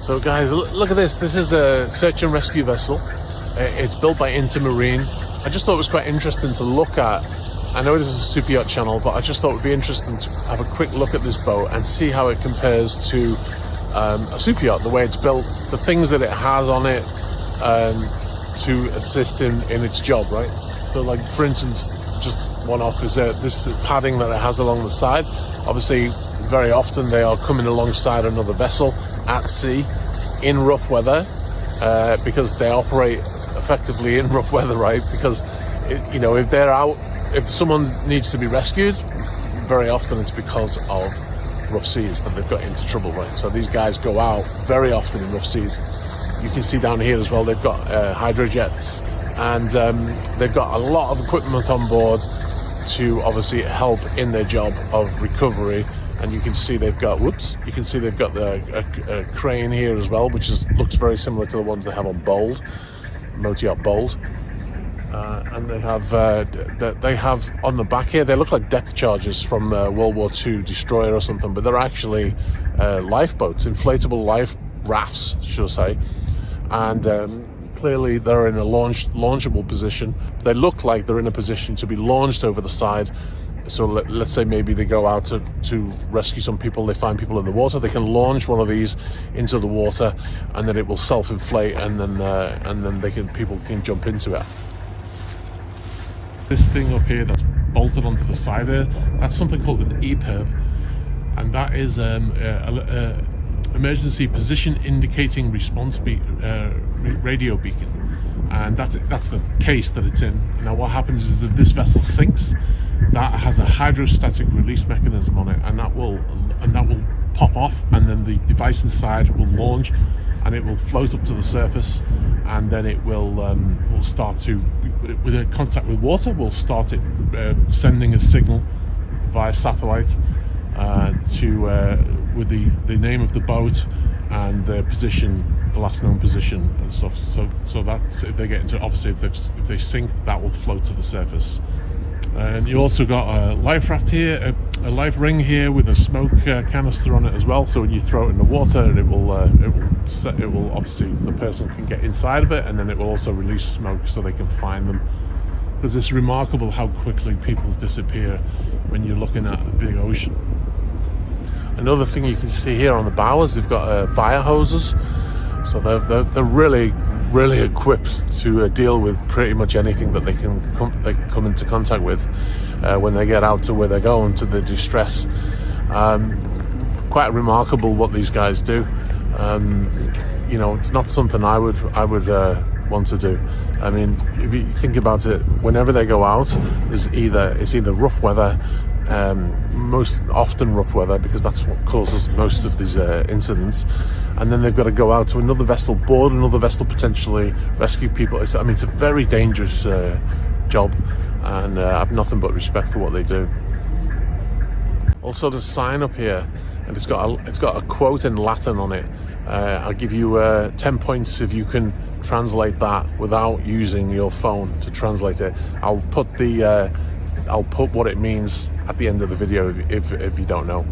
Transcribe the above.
So guys, look at this. This is a search and rescue vessel. It's built by Intermarine. I just thought it was quite interesting to look at. I know this is a super yacht channel, but I just thought it would be interesting to have a quick look at this boat and see how it compares to a super yacht, the way it's built, the things that it has on it to assist in its job, right? So like, for instance, just one off is this padding that it has along the side. Obviously, very often they are coming alongside another vessel at sea in rough weather because they operate effectively in rough weather, right? Because if they're out, if someone needs to be rescued, very often it's because of rough seas that they've got into trouble, right? So these guys go out very often in rough seas. You can see down here as well, they've got hydrojets, and they've got a lot of equipment on board to obviously help in their job of recovery. And you can see they've got, the crane here as well, which looks very similar to the ones they have on Bold, Motor Yacht Bold. And they have on the back here, they look like deck charges from World War II destroyer or something, but they're actually lifeboats, inflatable life rafts, should I say. And clearly they're in a launchable position. They look like they're in a position to be launched over the side. So let's say maybe they go out to rescue some people, they find people in the water, they can launch one of these into the water, and then it will self-inflate, and then people can jump into it. This thing up here that's bolted onto the side there, that's something called an EPIRB, and that is emergency position indicating response radio beacon, and that's the case that it's in. Now what happens is, if this vessel sinks, that has a hydrostatic release mechanism on it, and that will pop off, and then the device inside will launch, and it will float up to the surface, and then it will start to, with a contact with water, will start it sending a signal via satellite with the name of the boat and the position, the last known position and stuff. So that's, if they get into, obviously if they sink, that will float to the surface. And you also got a life raft here, a life ring here with a smoke canister on it as well. So when you throw it in the water, it will obviously, the person can get inside of it, and then it will also release smoke so they can find them. Because it's remarkable how quickly people disappear when you're looking at a big ocean. Another thing you can see here on the bow is they've got fire hoses. So they're really equipped to deal with pretty much anything that they come into contact with when they get out to where they're going, to the distress. Quite remarkable what these guys do. It's not something I would want to do. I mean, if you think about it, whenever they go out, it's either rough weather, most often rough weather, because that's what causes most of these incidents, and then they've got to go out to another vessel, board another vessel, potentially rescue people. It's a very dangerous job, and I have nothing but respect for what they do. Also, the sign up here, and it's got a quote in Latin on it. I'll give you 10 points if you can translate that without using your phone to translate it. I'll put what it means at the end of the video if you don't know.